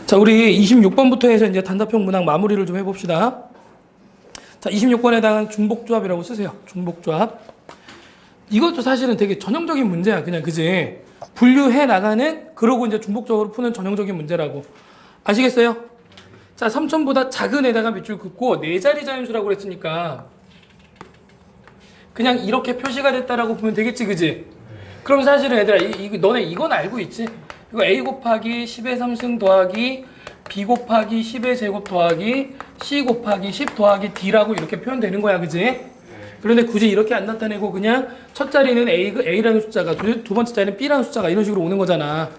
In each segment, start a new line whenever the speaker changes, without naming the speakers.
자, 우리 26번부터 해서 이제 단답형 문항 마무리를 좀 해봅시다. 자, 26번에다가 중복조합이라고 쓰세요. 중복조합. 이것도 사실은 되게 전형적인 문제야. 그냥, 그지? 분류해 나가는, 그러고 이제 중복적으로 푸는 전형적인 문제라고. 아시겠어요? 자, 3천보다 작은 애다가 밑줄 긋고, 네 자리 자연수라고 그랬으니까, 그냥 이렇게 표시가 됐다라고 보면 되겠지, 그지? 그럼 사실은 얘들아, 너네 이건 알고 있지? 이거 a 곱하기 10의 3승 더하기 b 곱하기 10의 제곱 더하기 c 곱하기 10 더하기 d라고 이렇게 표현되는 거야, 그지? 그런데 굳이 이렇게 안 나타내고 그냥 첫 자리는 a라는 숫자가, 두 번째 자리는 b라는 숫자가 이런 식으로 오는 거잖아.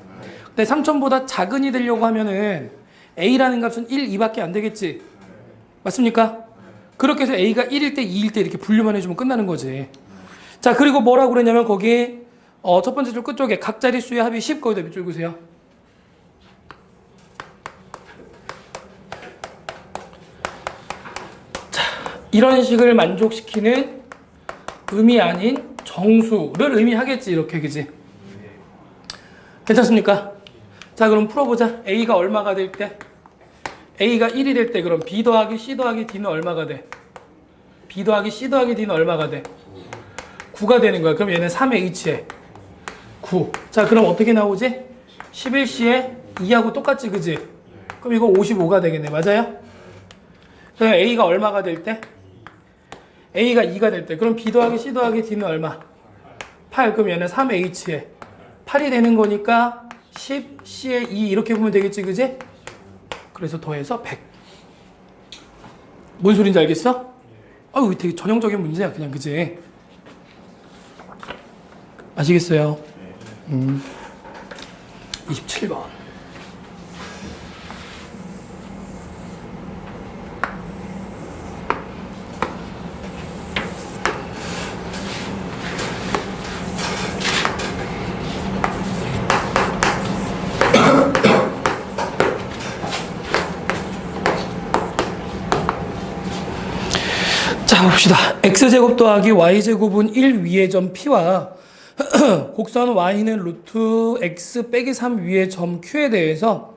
근데 3천보다 작은이 되려고 하면은 a라는 값은 1, 2밖에 안 되겠지? 맞습니까? 그렇게 해서 a가 1일 때, 2일 때 이렇게 분류만 해주면 끝나는 거지. 자, 그리고 뭐라고 그랬냐면 거기 첫 번째 줄 끝쪽에 각 자릿수의 합이 10, 거기다 밑줄 그으세요. 자, 이런 식을 만족시키는 의미 아닌 정수를 의미하겠지, 이렇게, 그지? 괜찮습니까? 자, 그럼 풀어보자. a가 얼마가 될 때? a가 1이 될 때 그럼 b 더하기 c 더하기 d는 얼마가 돼? b 더하기 c 더하기 d는 얼마가 돼? 9가 되는 거야. 그럼 얘는 3의 h에 9. 자, 그럼 어떻게 나오지? 11c에 2하고 똑같지, 그지? 그럼 이거 55가 되겠네. 맞아요? 그럼 a가 얼마가 될 때? a가 2가 될 때. 그럼 b 더하기 c 더하기 d는 얼마? 8. 그럼 얘는 3의 h에 8이 되는 거니까 10c에 2 이렇게 보면 되겠지, 그지? 그래서 더해서 100. 뭔 소린지 알겠어? 아유, 되게 전형적인 문제야, 그냥, 그지? 아시겠어요? 27번. 자, 봅시다. x제곱 더하기 y제곱은 1 위의 점 p와 곡선 y는 루트 x 빼기 3 위의 점 q에 대해서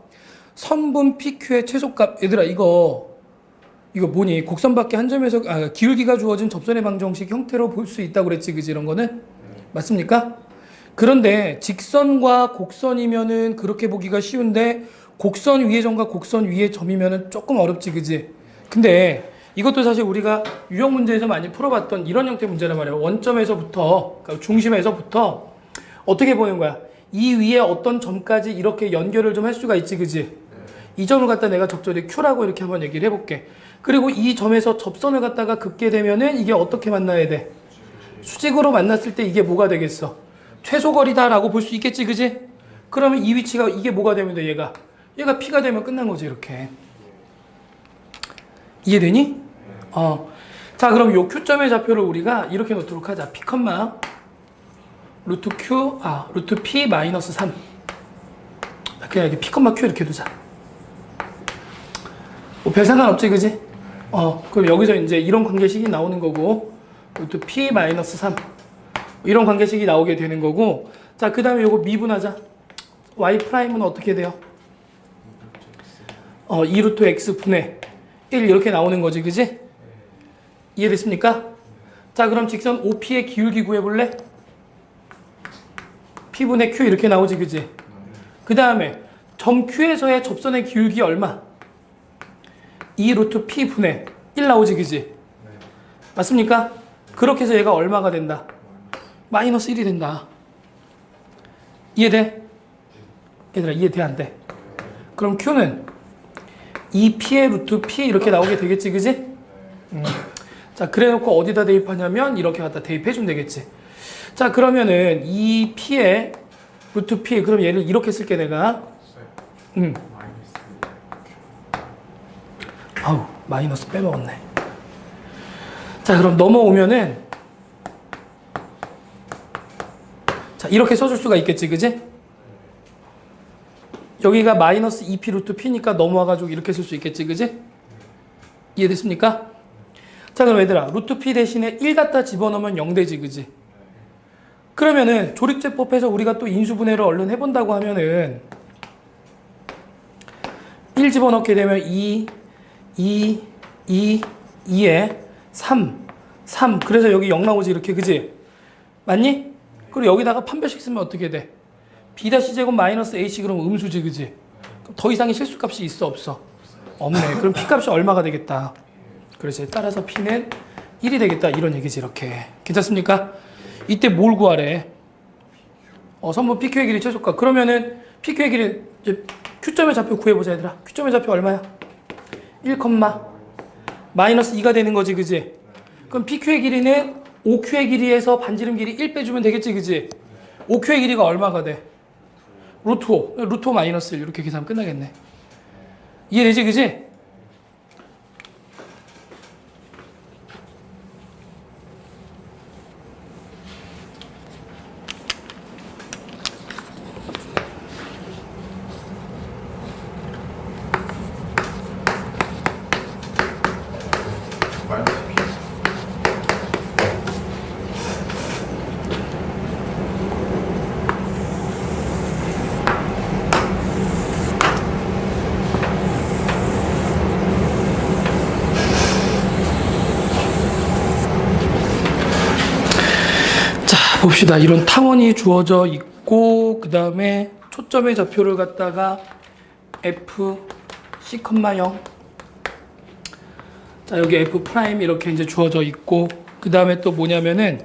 선분 pq의 최소값. 얘들아, 이거 뭐니? 곡선 밖에 한 점에서 기울기가 주어진 접선의 방정식 형태로 볼 수 있다고 그랬지, 그지? 이런 거는 맞습니까? 그런데 직선과 곡선이면은 그렇게 보기가 쉬운데 곡선 위의 점과 곡선 위의 점이면은 조금 어렵지, 그지? 근데 이것도 사실 우리가 유형 문제에서 많이 풀어봤던 이런 형태 문제란 말이에요. 원점에서부터, 그러니까 중심에서부터 어떻게 보는 거야? 이 위에 어떤 점까지 이렇게 연결을 좀 할 수가 있지, 그지? 이 점을 갖다 내가 적절히 Q라고 이렇게 한번 얘기를 해볼게. 그리고 이 점에서 접선을 갖다가 긋게 되면은 이게 어떻게 만나야 돼? 수직으로 만났을 때 이게 뭐가 되겠어? 최소거리다라고 볼 수 있겠지, 그지? 그러면 이 위치가 이게 뭐가 되면 돼, 얘가 P가 되면 끝난 거지, 이렇게. 이해되니? 자, 그럼 요 Q점의 좌표를 우리가 이렇게 놓도록 하자. P, 루트 P 마이너스 3. 그냥 이렇게 P, Q 이렇게 두자. 뭐 별 상관없지, 그지? 그럼 여기서 이제 이런 관계식이 나오는 거고, 루트 P 마이너스 3. 이런 관계식이 나오게 되는 거고, 자, 그 다음에 요거 미분하자. Y 프라임은 어떻게 돼요? 2루트 X 분의 1 이렇게 나오는 거지, 그지? 이해됐습니까? 자, 그럼 직선 OP의 기울기 구해볼래? P분의 Q 이렇게 나오지, 그지? 그 다음에 점 Q에서의 접선의 기울기 얼마? 2 루트 P분의 1 나오지, 그지? 맞습니까? 그렇게 해서 얘가 얼마가 된다? 마이너스 1이 된다. 이해돼? 얘들아, 이해돼, 안 돼? 그럼 Q는 2P의 루트 P 이렇게 나오게 되겠지, 그지? 자, 그래 놓고 어디다 대입하냐면 이렇게 갖다 대입해주면 되겠지. 자, 그러면은 2P의 루트 P, 그럼 얘를 이렇게 쓸게, 내가. 아우, 마이너스 빼먹었네. 자, 그럼 넘어오면은 자, 이렇게 써줄 수가 있겠지, 그지? 여기가 마이너스 2P 루트 P니까 넘어와가지고 이렇게 쓸 수 있겠지, 그지? 이해됐습니까? 자, 그럼 얘들아, 루트 P 대신에 1 갖다 집어넣으면 0 되지, 그지? 그러면은 조립제법에서 우리가 또 인수분해를 얼른 해본다고 하면은 1 집어넣게 되면 2, 2, 2, 2에 3, 3. 그래서 여기 0 나오지 이렇게, 그지? 맞니? 그리고 여기다가 판별식 쓰면 어떻게 돼? B-제곱 마이너스 AC 그러면 음수지, 그지? 그럼 더 이상의 실수값이 있어, 없어? 없네. 그럼 P값이 얼마가 되겠다? 그래서 따라서 P는 1이 되겠다, 이런 얘기지. 이렇게 괜찮습니까? 이때 뭘 구하래? 선분 PQ의 길이 최소값. 그러면은 PQ의 길이 이제 Q점의 좌표 구해보자, 얘들아. Q점의 좌표 얼마야? 1, 마이너스 2가 되는 거지, 그지? 그럼 PQ의 길이는 OQ의 길이에서 반지름 길이 1 빼주면 되겠지, 그지? OQ의 길이가 얼마가 돼? 루트 5, 루트 5 마이너스 1 이렇게 계산하면 끝나겠네. 이해되지, 그지? 봅시다. 이런 타원이 주어져 있고 그 다음에 초점의 좌표를 갖다가 F, C, 0. 자, 여기 F 프라임 이렇게 이제 주어져 있고 그 다음에 또 뭐냐면은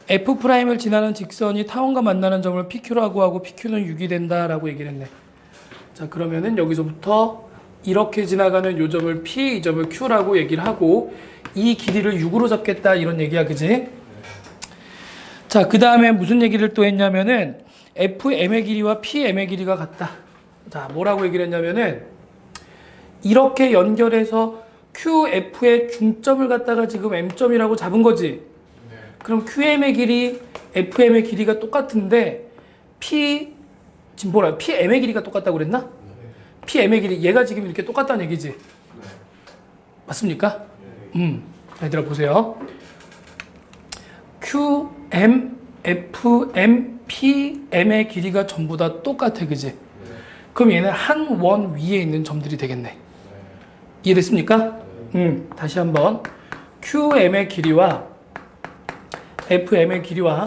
F 프라임을 지나는 직선이 타원과 만나는 점을 PQ라고 하고 PQ는 6이 된다라고 얘기를 했네. 자, 그러면은 여기서부터 이렇게 지나가는 요 점을 P, 이 점을 Q라고 얘기를 하고 이 길이를 6으로 잡겠다 이런 얘기야, 그지? 자, 그 다음에 무슨 얘기를 또 했냐면은 FM의 길이와 PM의 길이가 같다. 자, 뭐라고 얘기를 했냐면은 이렇게 연결해서 QF의 중점을 갖다가 지금 M점이라고 잡은 거지. 그럼 QM의 길이, FM의 길이가 똑같은데 지금 뭐라, PM의 길이가 똑같다고 그랬나? PM의 길이, 얘가 지금 이렇게 똑같다는 얘기지. 맞습니까? 얘들아 보세요. QM, FM, PM의 길이가 전부 다 똑같아, 그지? 그럼 얘는 한 원 위에 있는 점들이 되겠네. 이해됐습니까? 다시 한번. QM의 길이와 FM의 길이와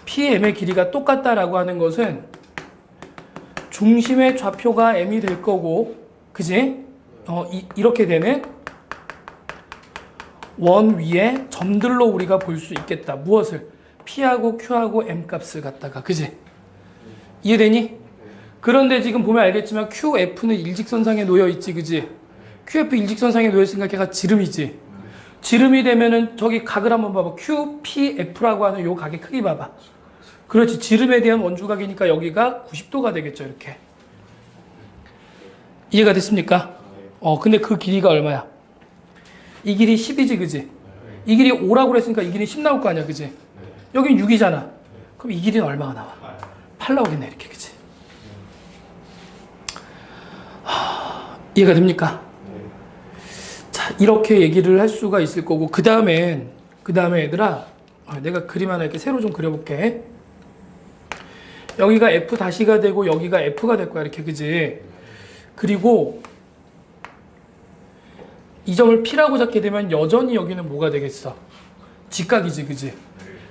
PM의 길이가 똑같다라고 하는 것은 중심의 좌표가 M이 될 거고, 그지? 이렇게 되는 원 위에 점들로 우리가 볼 수 있겠다. 무엇을? P하고 Q하고 M 값을 갖다가, 그지? 이해되니? 그런데 지금 보면 알겠지만 QF는 일직선상에 놓여 있지, 그지? QF 일직선상에 놓여 있으니까 걔가 지름이지. 지름이 되면은 저기 각을 한번 봐봐. QPF라고 하는 요 각의 크기 봐봐. 그렇지. 지름에 대한 원주각이니까 여기가 90도가 되겠죠, 이렇게. 이해가 됐습니까? 근데 그 길이가 얼마야? 이 길이 10이지, 그지? 이 길이 5라고 그랬으니까 이 길이 10 나올 거 아니야, 그지? 여긴 6이잖아. 그럼 이 길이는 얼마가 나와? 8 나오겠네, 이렇게, 그지? 이해가 됩니까? 자, 이렇게 얘기를 할 수가 있을 거고, 그 다음에 얘들아, 내가 그림 하나 이렇게 새로 좀 그려볼게. 여기가 F 다시가 되고, 여기가 F가 될 거야, 이렇게, 그지? 그리고, 이 점을 P라고 잡게 되면 여전히 여기는 뭐가 되겠어? 직각이지, 그지?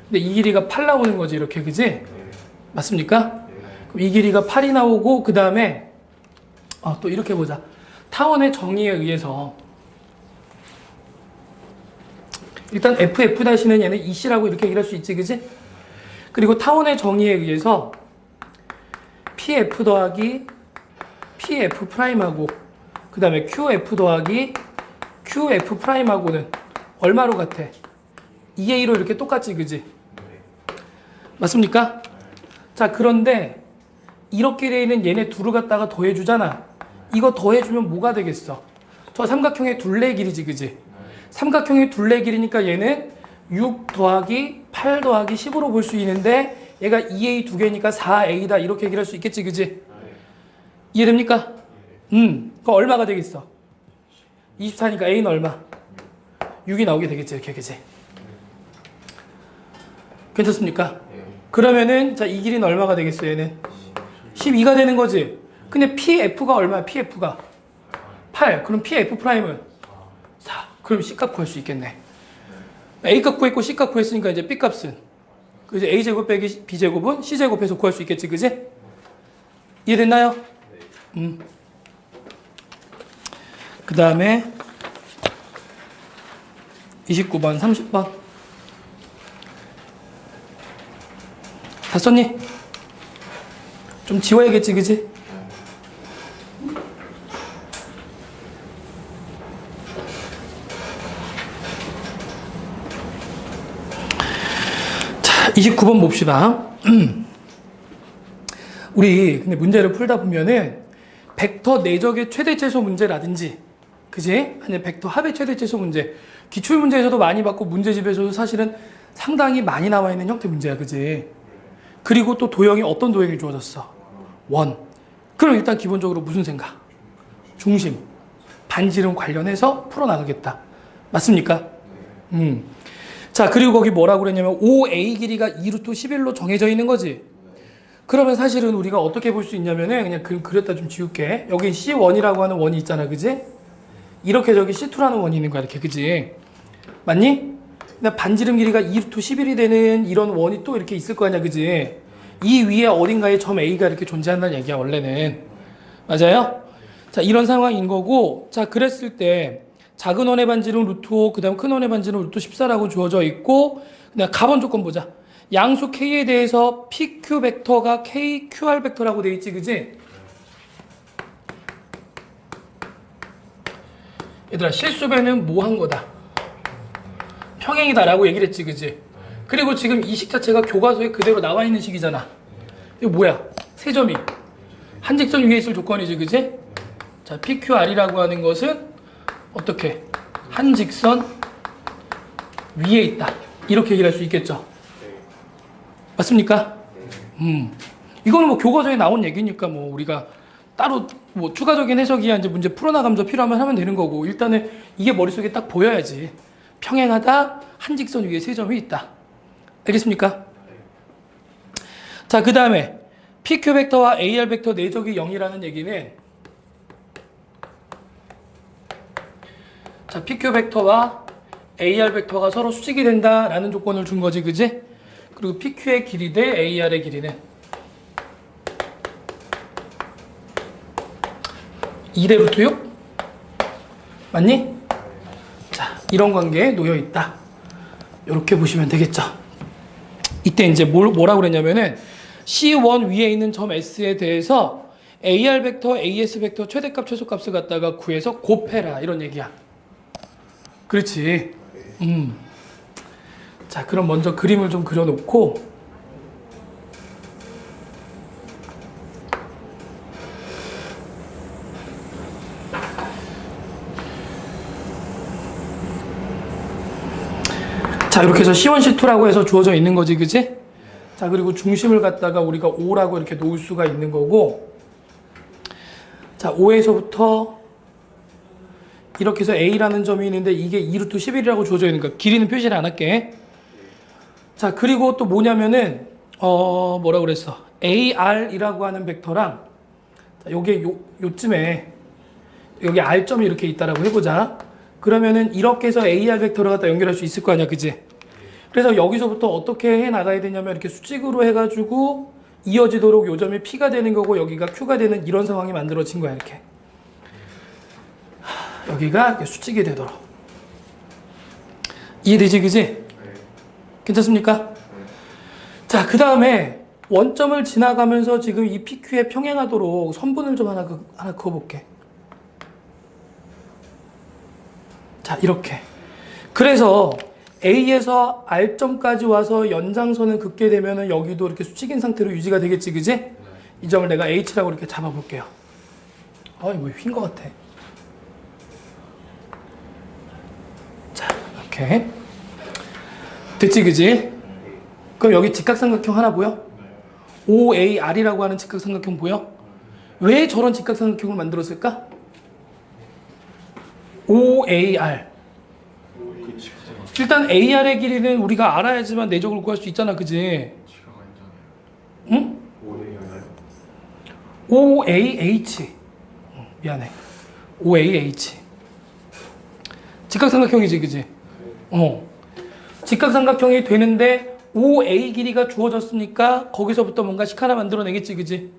근데 이 길이가 8 나오는 거지, 이렇게, 그지? 맞습니까? 그럼 이 길이가 8이 나오고, 그 다음에, 또 이렇게 보자. 타원의 정의에 의해서, 일단 F-는 얘는 EC라고 이렇게 얘기할 수 있지, 그지? 그리고 타원의 정의에 의해서, PF 더하기 PF 프라임하고, 그 다음에 QF 더하기 QF 프라임하고는 얼마로 같아? 2A로 이렇게 똑같지, 그지? 맞습니까? 자, 그런데 이렇게 되어 있는 얘네 둘을 갖다가 더해주잖아. 이거 더해주면 뭐가 되겠어? 저 삼각형의 둘레 길이지, 그지? 삼각형의 둘레 길이니까 얘는 6 더하기 8 더하기 10으로 볼 수 있는데 얘가 2A 두 개니까 4A다 이렇게 얘기할 수 있겠지, 그지? 이해됩니까? 그럼 얼마가 되겠어? 24니까 A는 얼마? 6이 나오게 되겠지, 이렇게, 그지? 괜찮습니까? 그러면은, 자, 이 길이는 얼마가 되겠어요, 얘는? 12가 되는 거지. 근데 PF가 얼마야? PF가 8. 그럼 PF 프라임은 4. 그럼 C값 구할 수 있겠네. A값 구했고 C값 구했으니까 이제 B값은 그지? A제곱 빼기 B제곱은 C제곱해서 구할 수 있겠지, 그지? 이해됐나요? 그 다음에 29번, 30번 다 썼니? 좀 지워야겠지, 그지? 자, 29번 봅시다. 우리 근데 문제를 풀다 보면은 벡터 내적의 최대 최소 문제라든지, 그지? 아니면 벡터 합의 최대 최소 문제, 기출 문제에서도 많이 받고 문제집에서도 사실은 상당히 많이 나와 있는 형태 문제야, 그지? 그리고 또 도형이 어떤 도형이 주어졌어? 원. 그럼 일단 기본적으로 무슨 생각? 중심, 반지름 관련해서 풀어나가겠다. 맞습니까? 자, 그리고 거기 뭐라고 그랬냐면 OA 길이가 2루트 11로 정해져 있는 거지. 그러면 사실은 우리가 어떻게 볼 수 있냐면은 그냥 그렸다 좀 지울게. 여기 C1이라고 하는 원이 있잖아, 그지? 이렇게 저기 C2라는 원이 있는 거야, 이렇게, 그지? 맞니? 근데 반지름 길이가 2루트 11이 되는 이런 원이 또 이렇게 있을 거 아니야, 그지? 이 위에 어딘가에 점 A가 이렇게 존재한다는 얘기야, 원래는. 맞아요? 자, 이런 상황인 거고, 자, 그랬을 때 작은 원의 반지름 루트 5, 그 다음 큰 원의 반지름 루트 14라고 주어져 있고, 그다음 가번 조건 보자. 양수 K에 대해서 PQ 벡터가 KQR 벡터라고 돼 있지, 그지? 얘들아, 실수배는 뭐 한 거다? 평행이다라고 얘기를 했지, 그지? 그리고 지금 이 식 자체가 교과서에 그대로 나와 있는 식이잖아. 이거 뭐야? 세 점이 한 직선 위에 있을 조건이지, 그지? 자, PQR이라고 하는 것은 어떻게? 한 직선 위에 있다. 이렇게 얘기를 할 수 있겠죠. 맞습니까? 이거는 뭐 교과서에 나온 얘기니까 뭐 우리가 따로 뭐 추가적인 해석이야 이제 문제 풀어나가면서 필요하면 하면 되는 거고, 일단은 이게 머릿속에 딱 보여야지. 평행하다, 한 직선 위에 세 점이 있다. 알겠습니까? 자, 그 다음에 PQ 벡터와 AR 벡터 내적이 0이라는 얘기는, 자, PQ 벡터와 AR 벡터가 서로 수직이 된다라는 조건을 준 거지, 그지? 그리고 PQ의 길이 대 AR의 길이는 2대 루트 6? 맞니? 자, 이런 관계에 놓여 있다. 이렇게 보시면 되겠죠. 이때 이제 뭐라고 그랬냐면은 C1 위에 있는 점 S에 대해서 AR 벡터, AS 벡터 최대값, 최소값을 갖다가 구해서 곱해라, 이런 얘기야. 그렇지. 자, 그럼 먼저 그림을 좀 그려놓고, 자, 이렇게 해서 C1, C2라고 해서 주어져 있는 거지, 그지? 자, 그리고 중심을 갖다가 우리가 O라고 이렇게 놓을 수가 있는 거고, 자, O에서부터 이렇게 해서 A라는 점이 있는데 이게 2루트 11이라고 주어져 있는 거야. 길이는 표시를 안 할게. 자, 그리고 또 뭐냐면은 뭐라 그랬어? AR이라고 하는 벡터랑, 자, 요게 요쯤에 여기 R점이 이렇게 있다라고 해보자. 그러면은 이렇게 해서 AR 벡터를 갖다 연결할 수 있을 거 아니야, 그지? 그래서 여기서부터 어떻게 해 나가야 되냐면 이렇게 수직으로 해가지고 이어지도록 요 점이 P가 되는 거고 여기가 Q가 되는 이런 상황이 만들어진 거야, 이렇게. 여기가 이렇게 수직이 되도록. 이해되지, 그지? 괜찮습니까? 자, 그 다음에 원점을 지나가면서 지금 이 PQ에 평행하도록 선분을 좀 하나 그어볼게. 자, 이렇게. 그래서 A에서 R점까지 와서 연장선을 긋게 되면은 여기도 이렇게 수직인 상태로 유지가 되겠지, 그지? 이 점을 내가 H라고 이렇게 잡아볼게요. 이거 휜 것 같아. 자, 이렇게. 됐지, 그지? 그럼 여기 직각삼각형 하나 보여? OAR이라고 하는 직각삼각형 보여? 왜 저런 직각삼각형을 만들었을까? OAR. 일단 AR의 길이는 우리가 알아야지만 내적으로 구할 수 있잖아, 그지? 응? OAH. 미안해. OAH. 직각삼각형이지, 그지? 직각삼각형이 되는데 OA 길이가 주어졌으니까 거기서부터 뭔가 식 하나 만들어내겠지, 그지?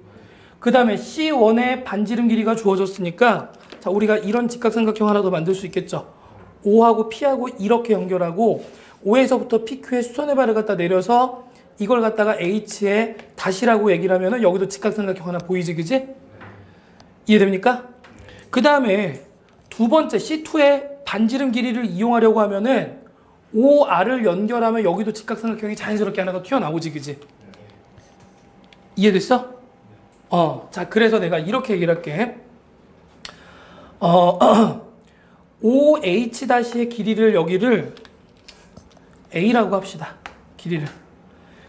그 다음에 C1의 반지름 길이가 주어졌으니까 자, 우리가 이런 직각삼각형 하나 더 만들 수 있겠죠. O하고 P하고 이렇게 연결하고 O에서부터 PQ의 수선의 발을 갖다 내려서 이걸 갖다가 H에 다시라고 얘기를 하면은 여기도 직각삼각형 하나 보이지, 그지? 이해됩니까? 그 다음에 두 번째 C2의 반지름 길이를 이용하려고 하면은 OR을 연결하면 여기도 직각삼각형이 자연스럽게 하나가 튀어나오지, 그지? 이해됐어? 자, 그래서 내가 이렇게 얘기를 할게. OH-의 길이를 여기를 A라고 합시다. 길이를.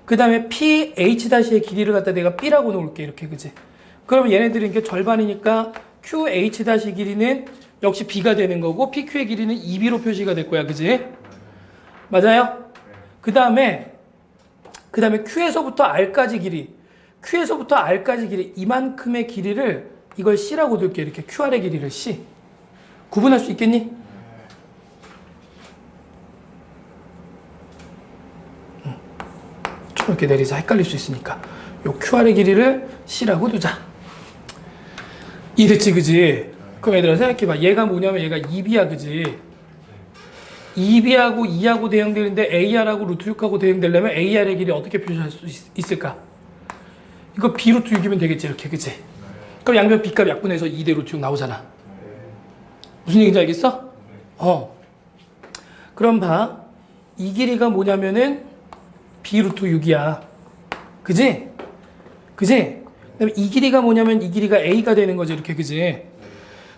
그 다음에 PH-의 길이를 갖다 내가 B라고 놓을게. 이렇게, 그지? 그러면 얘네들이 이게 절반이니까 QH- 길이는 역시 B가 되는 거고 PQ의 길이는 2B로 표시가 될 거야. 그지? 맞아요? 그 다음에 Q에서부터 R까지 길이. Q에서부터 R까지 길이. 이만큼의 길이를 이걸 C라고 둘게. 이렇게 QR의 길이를 C. 구분할 수 있겠니? 좀 이렇게 내리자. 헷갈릴 수 있으니까. 요 QR의 길이를 C라고 두자. 이랬지, 그지? 그럼 얘들아 생각해봐. 얘가 뭐냐면 얘가 2B야, 그지? 2B하고 2하고 대응되는데 AR하고 루트 6하고 대응되려면 AR의 길이 어떻게 표시할 수 있을까? 이거 B 루트 6이면 되겠지, 이렇게, 그지? 그럼 양변 B값 약분해서 2대 루트 6 나오잖아. 무슨 얘기인지 알겠어? 그럼 봐. 이 길이가 뭐냐면은 B 루트 6이야. 그지? 그지? 그다음에 이 길이가 뭐냐면 이 길이가 A가 되는 거지, 이렇게, 그지?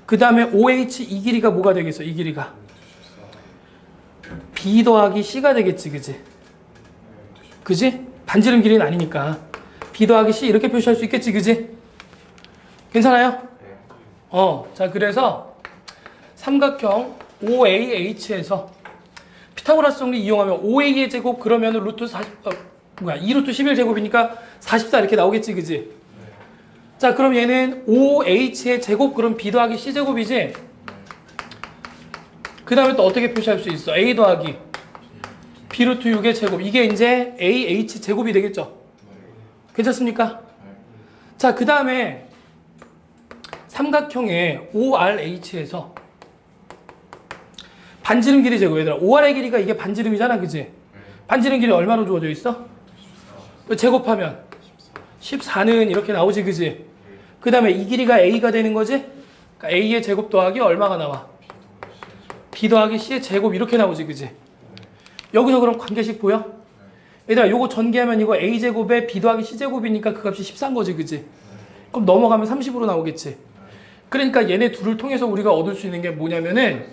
그 다음에 OH 이 길이가 뭐가 되겠어, 이 길이가? B 더하기 C가 되겠지, 그지? 그지? 반지름 길이는 아니니까. B 더하기 C 이렇게 표시할 수 있겠지, 그지? 괜찮아요? 자, 그래서 삼각형 OAH에서 피타고라스 정리 이용하면 OA의 제곱 그러면 루트 2루트 11제곱이니까 44 이렇게 나오겠지, 그지? 자, 그럼 얘는 OH의 제곱 그럼 B 더하기 C 제곱이지? 그 다음에 또 어떻게 표시할 수 있어? A 더하기 B 루트 6의 제곱. 이게 이제 AH 제곱이 되겠죠? 괜찮습니까? 자, 그 다음에 삼각형의 ORH에서 반지름 길이 제곱. 얘들아, OR의 길이가 이게 반지름이잖아, 그지? 반지름 길이 얼마로 주어져 있어? 제곱하면 14는 이렇게 나오지, 그지? 그 다음에 이 길이가 A가 되는 거지? 그러니까 A의 제곱 더하기 얼마가 나와? B 더하기 C의 제곱 이렇게 나오지, 그지? 여기서 그럼 관계식 보여? 얘들아, 요거 전개하면 이거 A제곱에 B 더하기 C제곱이니까 그 값이 14인 거지, 그지? 그럼 넘어가면 30으로 나오겠지? 그러니까 얘네 둘을 통해서 우리가 얻을 수 있는 게 뭐냐면은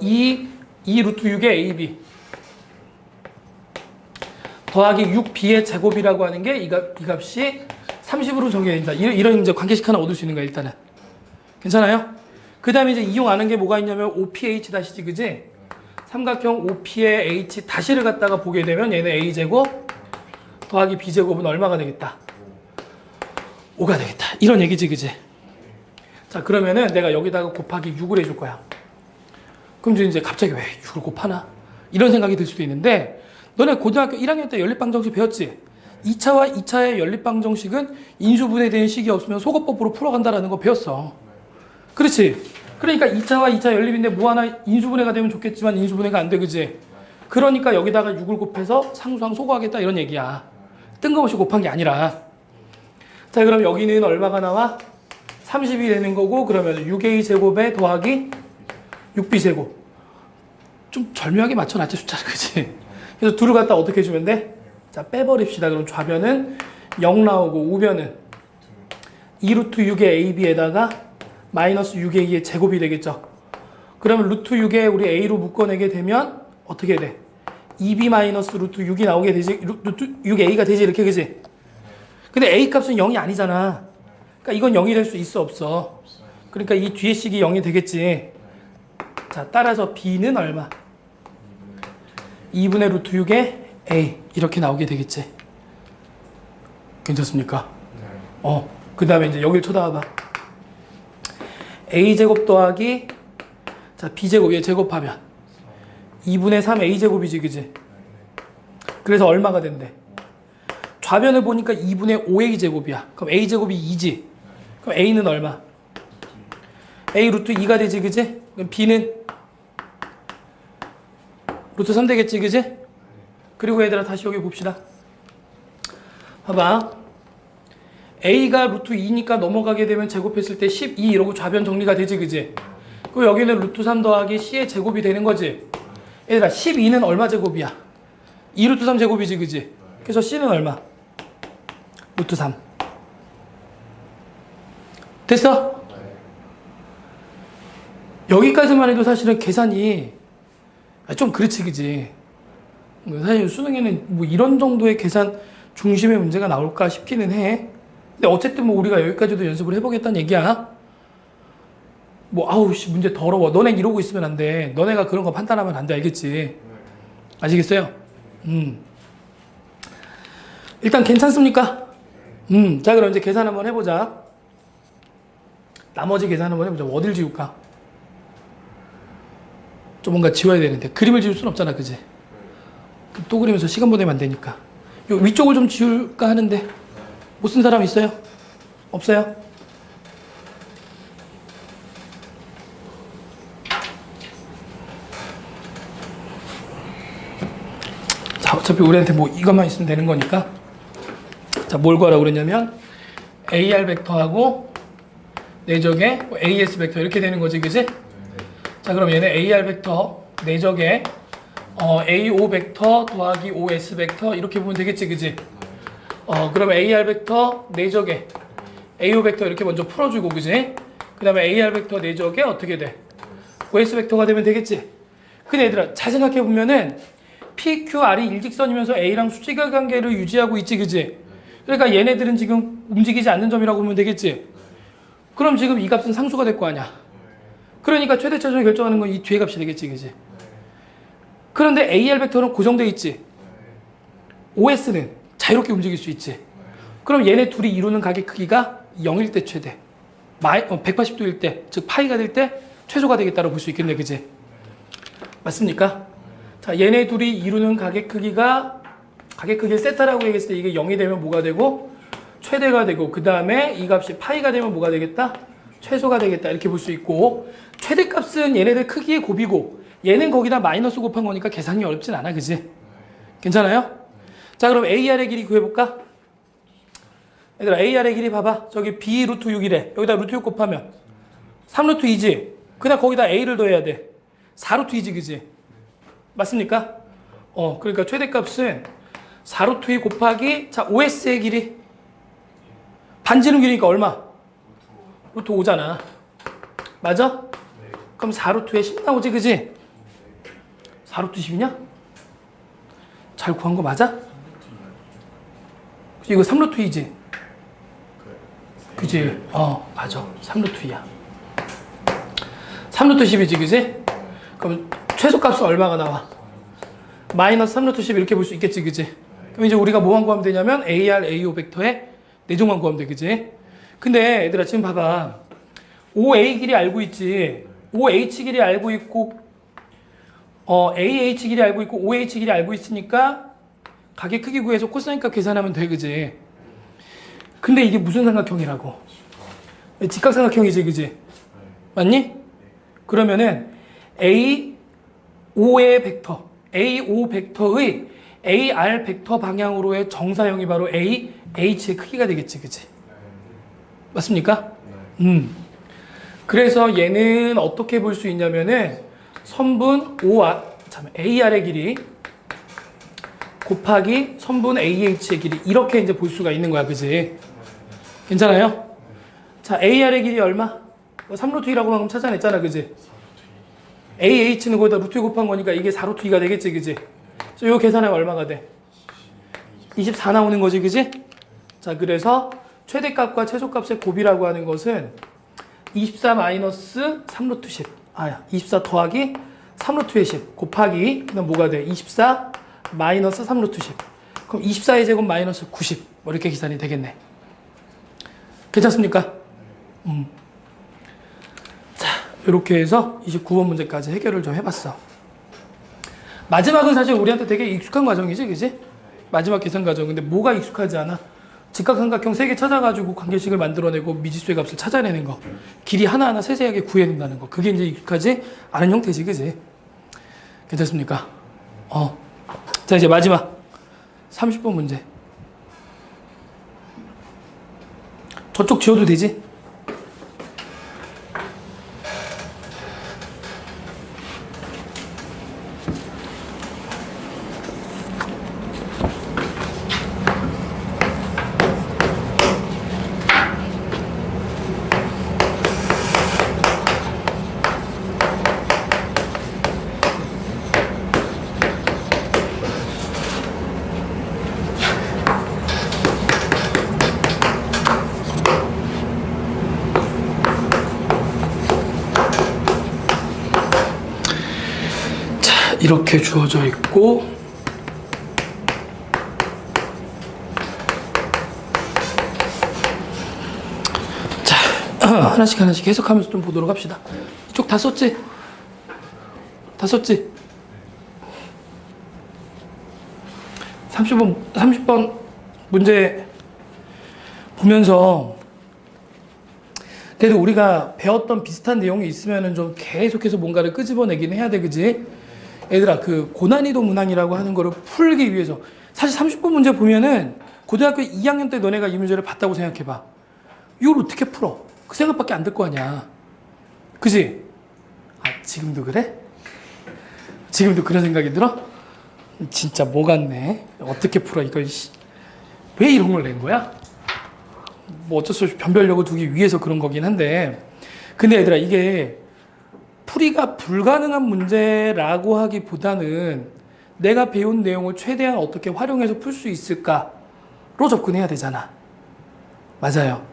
이 루트 6의 AB 더하기 6B의 제곱이라고 하는 게 이 값이 30으로 정해야 된다. 이런 이제 관계식 하나 얻을 수 있는 거야, 일단은. 괜찮아요? 그 다음에 이제 이용하는 게 뭐가 있냐면 OPH 다시지, 그지? 삼각형 OP의 H 다시를 갖다가 보게 되면 얘는 A제곱 더하기 B제곱은 얼마가 되겠다? 5가 되겠다. 이런 얘기지, 그지? 자, 그러면은 내가 여기다가 곱하기 6을 해줄 거야. 그럼 이제 갑자기 왜 6을 곱하나? 이런 생각이 들 수도 있는데 너네 고등학교 1학년 때 연립방정식 배웠지? 2차와 2차의 연립방정식은 인수분해된 식이 없으면 소거법으로 풀어간다라는 거 배웠어. 그렇지? 그러니까 2차와 2차 연립인데 뭐 하나 인수분해가 되면 좋겠지만 인수분해가 안 돼, 그지? 그러니까 여기다가 6을 곱해서 상수항 소거하겠다 이런 얘기야. 뜬금없이 곱한 게 아니라. 자, 그럼 여기는 얼마가 나와? 30이 되는 거고 그러면 6a 제곱에 더하기 6b 제곱. 좀 절묘하게 맞춰놨지, 숫자를, 그지? 그래서 둘을 갖다 어떻게 해주면 돼? 자, 빼버립시다. 그럼 좌변은 0 나오고 우변은 2루트 6의 ab에다가 마이너스 6의 2의 제곱이 되겠죠. 그러면 루트 6에 우리 a로 묶어내게 되면 어떻게 돼? 2b 마이너스 루트 6이 나오게 되지. 루트 6a가 되지, 이렇게, 그지? 근데 a 값은 0이 아니잖아. 그러니까 이건 0이 될 수 있어, 없어? 그러니까 이 뒤에 식이 0이 되겠지. 자, 따라서 b는 얼마? 2분의 루트 6의 a 이렇게 나오게 되겠지. 괜찮습니까? 그 다음에 이제 여길 쳐다봐. a제곱 더하기 자 b제곱 얘 제곱하면 2분의 3 a제곱이지 그지? 그래서 얼마가 된대? 좌변을 보니까 2분의 5a제곱이야. 그럼 a제곱이 2지. 그럼 a는 얼마? a 루트 2가 되지 그지? 그럼 b는 루트 3 되겠지 그지? 그리고 얘들아 다시 여기 봅시다. 봐봐. a가 루트 2니까 넘어가게 되면 제곱했을 때 12 이러고 좌변 정리가 되지 그지? 그리고 여기는 루트 3 더하기 c의 제곱이 되는 거지. 얘들아 12는 얼마 제곱이야? 2 루트 3 제곱이지 그지? 그래서 c는 얼마? 루트 3. 됐어? 여기까지만 해도 사실은 계산이 좀 그렇지 그지? 사실 수능에는 뭐 이런 정도의 계산 중심의 문제가 나올까 싶기는 해. 근데 어쨌든 뭐 우리가 여기까지도 연습을 해보겠다는 얘기야. 뭐 아우 씨 문제 더러워. 너네 이러고 있으면 안 돼. 너네가 그런 거 판단하면 안 돼. 알겠지? 아시겠어요? 일단 괜찮습니까? 자 그럼 이제 계산 한번 해보자. 나머지 계산 한번 해보자. 어딜 지울까? 좀 뭔가 지워야 되는데 그림을 지울 순 없잖아 그지? 또 그리면서 시간 보내면 안 되니까 요 위쪽을 좀 지울까 하는데 못 쓴 사람 있어요? 없어요? 자 어차피 우리한테 뭐 이것만 있으면 되는 거니까 자 뭘 구하라고 그랬냐면 AR 벡터하고 내적의 AS 벡터 이렇게 되는 거지 그지? 자 그럼 얘는 AR 벡터 내적의 AO 벡터 더하기 OS 벡터 이렇게 보면 되겠지 그지? 그럼 AR 벡터 내적의 AO 벡터 이렇게 먼저 풀어주고 그지? 그 다음에 AR 벡터 내적의 어떻게 돼? OS 벡터가 되면 되겠지? 근데 얘들아 잘 생각해보면은 PQR이 일직선이면서 A랑 수직의 관계를 유지하고 있지 그지? 그러니까 얘네들은 지금 움직이지 않는 점이라고 보면 되겠지? 그럼 지금 이 값은 상수가 될 거 아니야? 그러니까 최대 최소를 결정하는 건 이 뒤에 값이 되겠지 그지? 그런데 AR 벡터는 고정되어 있지? OS는 자유롭게 움직일 수 있지? 그럼 얘네 둘이 이루는 각의 크기가 0일 때 최대 180도일 때, 즉 파이가 될 때 최소가 되겠다고 볼 수 있겠네 그지? 맞습니까? 자 얘네 둘이 이루는 각의 크기를 세타라고 얘기했을 때 이게 0이 되면 뭐가 되고 최대가 되고 그 다음에 이 값이 파이가 되면 뭐가 되겠다? 최소가 되겠다 이렇게 볼 수 있고 최대값은 얘네들 크기의 곱이고 얘는 거기다 마이너스 곱한 거니까 계산이 어렵진 않아 그지? 괜찮아요? 자 그럼 AR의 길이 구해볼까? 얘들아 AR의 길이 봐봐 저기 B 루트 6이래 여기다 루트 6 곱하면 3 루트 2지 그냥 거기다 A를 더해야 돼 4 루트 2지 그지? 맞습니까? 그러니까 최대값은 4 루트 2 곱하기 자 OS의 길이 반지름 길이니까 얼마? 루트 5잖아 맞아? 그럼 4 루트에 10 나오지 그지? 4 루트 10이냐? 잘 구한 거 맞아? 이거 3 루트 2지? 그지? 맞아 3 루트 2야 3 루트 10이지 그지? 그럼 최소값은 얼마가 나와? 마이너스 3 루트 10 이렇게 볼 수 있겠지 그지? 그럼 이제 우리가 뭐만 구하면 되냐면 AR, AO 벡터의 내종만 구하면 돼 그지? 근데 얘들아 지금 봐봐 OA 길이 알고 있지 OH 길이 알고 있고 AH 길이 알고 있고 OH 길이 알고 있으니까 각의 크기 구해서 코사인 값 계산하면 돼 그지? 근데 이게 무슨 삼각형이라고? 직각삼각형이지 그지? 맞니? 그러면은 AO의 벡터 AO 벡터의 AR 벡터 방향으로의 정사형이 바로 AH의 크기가 되겠지 그지? 맞습니까? 그래서 얘는 어떻게 볼 수 있냐면은 선분 AR의 길이 곱하기 선분 AH의 길이 이렇게 이제 볼 수가 있는 거야 그지? 괜찮아요? 자 AR의 길이 얼마? 3루트 2라고 방금 찾아냈잖아 그지? AH는 거기다 루트 2 곱한 거니까 이게 4루트 2가 되겠지 그지? 그래서 요 계산하면 얼마가 돼? 24 나오는 거지 그지? 자 그래서 최대값과 최소값의 곱이라고 하는 것은 24 마이너스 3루트 10 24 더하기 3루트의 10 곱하기 그다음 뭐가 돼? 24 마이너스 3루트 10 그럼 24의 제곱 마이너스 90 뭐 이렇게 계산이 되겠네 괜찮습니까? 자, 이렇게 해서 29번 문제까지 해결을 좀 해봤어. 마지막은 사실 우리한테 되게 익숙한 과정이지, 그지? 마지막 계산 과정. 근데 뭐가 익숙하지 않아? 직각삼각형 3개 찾아가지고 관계식을 만들어내고 미지수의 값을 찾아내는 거. 길이 하나하나 세세하게 구해낸다는 거. 그게 이제 익숙하지 않은 형태지, 그지? 괜찮습니까? 자, 이제 마지막 30번 문제. 저쪽 지워도 되지? 이렇게 주어져 있고, 자, 하나씩 해석하면서 좀 보도록 합시다. 이쪽 다 썼지? 다 썼지? 30번 문제 보면서 그래도 우리가 배웠던 비슷한 내용이 있으면은 좀 계속해서 뭔가를 끄집어내긴 해야 돼, 그지? 얘들아, 그 고난이도 문항이라고 하는 거를 풀기 위해서 사실 30번 문제 보면은 고등학교 2학년 때 너네가 이 문제를 봤다고 생각해봐. 이걸 어떻게 풀어? 그 생각밖에 안 들 거 아니야. 그지? 아, 지금도 그래? 지금도 그런 생각이 들어? 진짜 뭐 같네. 어떻게 풀어 이걸. 왜 이런 걸 낸 거야? 뭐 어쩔 수 없이 변별력을 두기 위해서 그런 거긴 한데, 근데 얘들아, 이게 풀이가 불가능한 문제라고 하기보다는 내가 배운 내용을 최대한 어떻게 활용해서 풀 수 있을까로 접근해야 되잖아. 맞아요.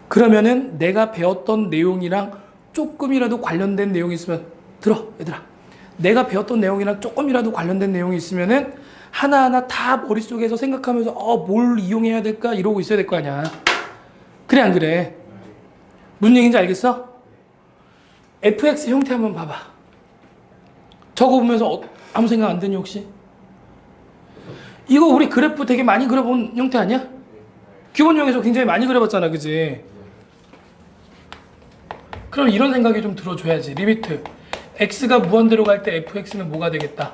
그러면은 내가 배웠던 내용이랑 조금이라도 관련된 내용이 있으면, 들어 얘들아, 내가 배웠던 내용이랑 조금이라도 관련된 내용이 있으면은 하나하나 다 머릿속에서 생각하면서 뭘 이용해야 될까 이러고 있어야 될 거 아니야. 그래 안 그래? 무슨 얘기인지 알겠어? fx 형태 한번 봐봐. 저거 보면서 아무 생각 안 드니 혹시? 이거 우리 그래프 되게 많이 그려본 형태 아니야? 기본형에서 굉장히 많이 그려봤잖아, 그지? 그럼 이런 생각이 좀 들어줘야지. 리미트 x가 무한대로 갈 때 fx는 뭐가 되겠다?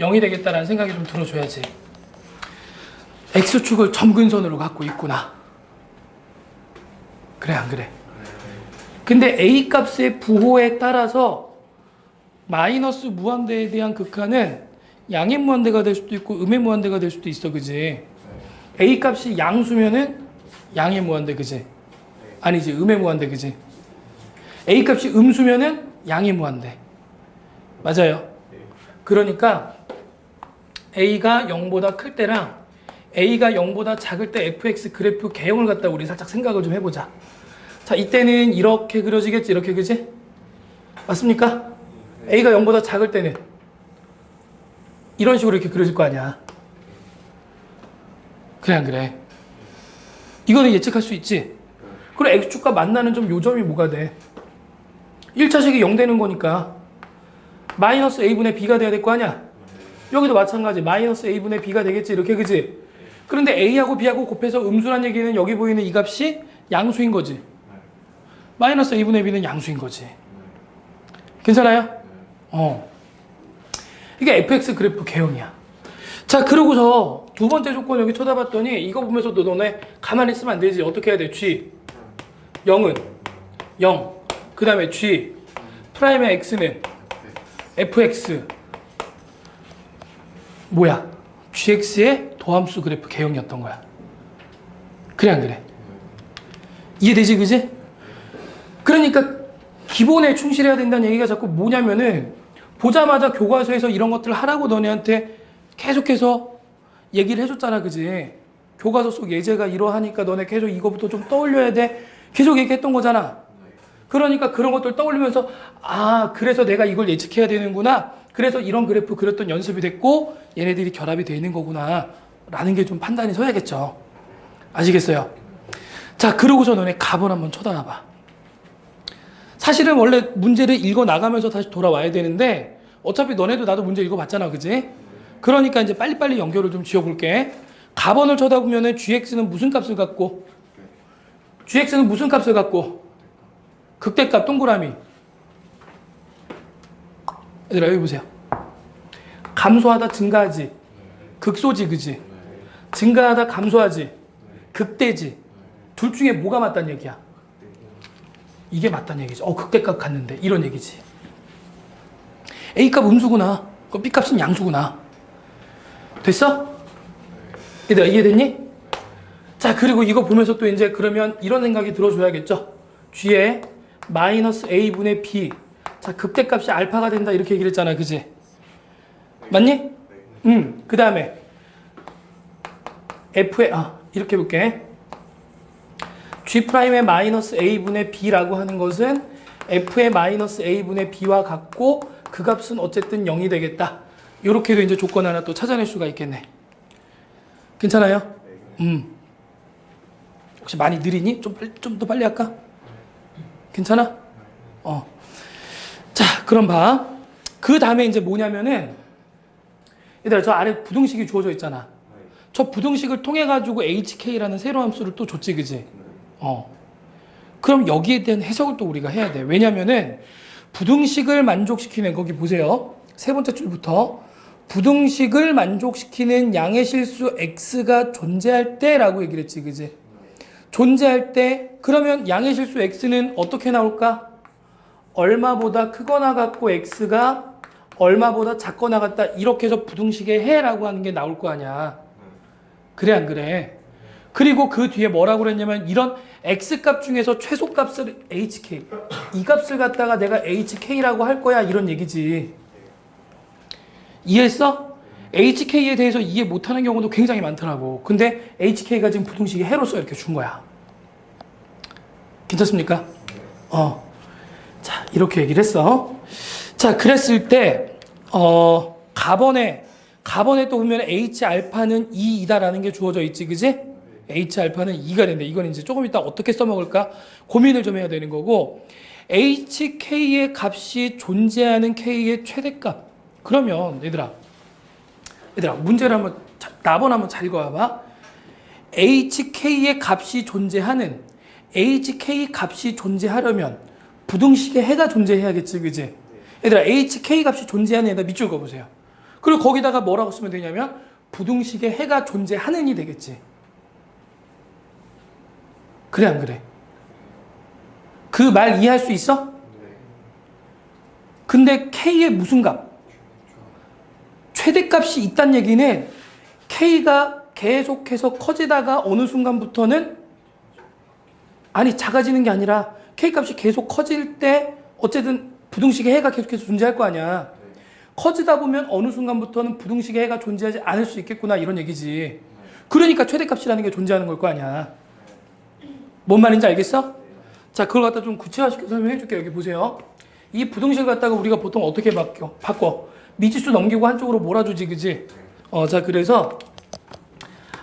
0이 되겠다라는 생각이 좀 들어줘야지. x축을 점근선으로 갖고 있구나. 그래 안 그래? 근데 a 값의 부호에 따라서 마이너스 무한대에 대한 극한은 양의 무한대가 될 수도 있고 음의 무한대가 될 수도 있어, 그지? a 값이 양수면은 양의 무한대, 그지? 아니지, 음의 무한대, 그지? a 값이 음수면은 양의 무한대. 맞아요. 그러니까 a가 0보다 클 때랑 a가 0보다 작을 때 fx 그래프 개형을 갖다 우리 살짝 생각을 좀 해보자. 자, 이때는 이렇게 그려지겠지, 이렇게, 그지? 맞습니까? a가 0보다 작을 때는 이런 식으로 이렇게 그려질 거 아니야. 그래 안 그래? 이거는 예측할 수 있지. 그리고 x축과 만나는 좀 요점이 뭐가 돼? 1차식이 0 되는 거니까 마이너스 a분의 b가 돼야 될 거 아니야. 여기도 마찬가지 마이너스 a분의 b가 되겠지, 이렇게, 그지? 그런데 a하고 b하고 곱해서 음수란 얘기는 여기 보이는 이 값이 양수인 거지. 마이너스 a분의 b는 양수인 거지. 괜찮아요? 이게 fx 그래프 개형이야. 자, 그러고서 두 번째 조건 여기 쳐다봤더니 이거 보면서 너네 가만히 있으면 안 되지. 어떻게 해야 돼? g 0은 0, 그 다음에 g 프라임의 x는 fx 뭐야? gx의 도함수 그래프 개형이었던 거야. 그래 안 그래? 이해되지, 그지? 그러니까 기본에 충실해야 된다는 얘기가 자꾸 뭐냐면은 보자마자 교과서에서 이런 것들을 하라고 너네한테 계속해서 얘기를 해줬잖아, 그지? 교과서 속 예제가 이러하니까 너네 계속 이거부터 좀 떠올려야 돼. 계속 얘기했던 거잖아. 그러니까 그런 것들 떠올리면서 그래서 내가 이걸 예측해야 되는구나. 그래서 이런 그래프 그렸던 연습이 됐고 얘네들이 결합이 되어 있는 거구나 라는 게 좀 판단이 서야겠죠. 아시겠어요? 자, 그러고서 너네 값을 한번 쳐다봐. 사실은 원래 문제를 읽어 나가면서 다시 돌아와야 되는데 어차피 너네도 나도 문제 읽어봤잖아, 그지? 그러니까 이제 빨리빨리 연결을 좀 지어볼게. 가번을 쳐다보면은 gx는 무슨 값을 갖고? gx는 무슨 값을 갖고? 극대값 동그라미. 얘들아 여기 보세요. 감소하다 증가하지. 극소지, 그지? 증가하다 감소하지. 극대지. 둘 중에 뭐가 맞다는 얘기야? 이게 맞다는 얘기지. 극대값 같는데 이런 얘기지. A값 음수구나. B값은 양수구나. 됐어? 얘들아 이해됐니? 자, 그리고 이거 보면서 또 이제 그러면 이런 생각이 들어줘야겠죠. G에 마이너스 A분의 B. 자, 극대값이 알파가 된다 이렇게 얘기를 했잖아, 그지? 맞니? 그 다음에 F에 이렇게 해볼게. G'의 마이너스 A분의 B라고 하는 것은 F의 마이너스 A분의 B와 같고 그 값은 어쨌든 0이 되겠다. 요렇게도 이제 조건 하나 또 찾아낼 수가 있겠네. 괜찮아요? 혹시 많이 느리니? 좀 더 빨리 할까? 괜찮아? 자, 그럼 봐. 그 다음에 이제 뭐냐면은 얘들아 저 아래 부등식이 주어져 있잖아. 저 부등식을 통해 가지고 HK라는 세로 함수를 또 줬지, 그지? 그럼 여기에 대한 해석을 또 우리가 해야 돼. 왜냐면은 부등식을 만족시키는, 거기 보세요. 세 번째 줄부터 부등식을 만족시키는 양의 실수 x가 존재할 때라고 얘기를 했지, 그지? 존재할 때, 그러면 양의 실수 x는 어떻게 나올까? 얼마보다 크거나 같고 x가 얼마보다 작거나 같다. 이렇게 해서 부등식의 해라고 하는 게 나올 거 아니야. 그래 안 그래? 그리고 그 뒤에 뭐라고 그랬냐면 이런 x값 중에서 최소값을 hk, 이 값을 갖다가 내가 hk라고 할 거야 이런 얘기지. 이해했어? hk에 대해서 이해 못하는 경우도 굉장히 많더라고. 근데 hk가 지금 부등식의 해로서 이렇게 준 거야. 괜찮습니까? 자, 이렇게 얘기를 했어. 자, 그랬을 때 가번에 또 보면 H알파는 2이다라는 게 주어져 있지, 그지? H알파는 2가 된다. 이건 이제 조금 이따 어떻게 써먹을까 고민을 좀 해야 되는 거고, HK의 값이 존재하는 K의 최대값. 그러면 얘들아 문제를 한번 나번 한번 잘 읽어봐. HK의 값이 존재하는, HK 값이 존재하려면 부등식의 해가 존재해야겠지, 그지? 얘들아 HK 값이 존재하는 에다 밑줄 그어보세요. 그리고 거기다가 뭐라고 쓰면 되냐면 부등식의 해가 존재하는이 되겠지. 그래 안 그래? 그 말 이해할 수 있어? 근데 K의 무슨 값? 최대값이 있다는 얘기는 K가 계속해서 커지다가 어느 순간부터는 작아지는 게 아니라 K값이 계속 커질 때 어쨌든 부등식의 해가 계속해서 존재할 거 아니야. 커지다 보면 어느 순간부터는 부등식의 해가 존재하지 않을 수 있겠구나 이런 얘기지. 그러니까 최대값이라는 게 존재하는 걸 거 아니야. 뭔 말인지 알겠어? 자, 그걸 갖다 좀 구체화시켜서 설명해 줄게. 여기 보세요. 이 부등식을 갖다가 우리가 보통 어떻게 바꿔? 미지수 넘기고 한쪽으로 몰아주지, 그지? 자, 그래서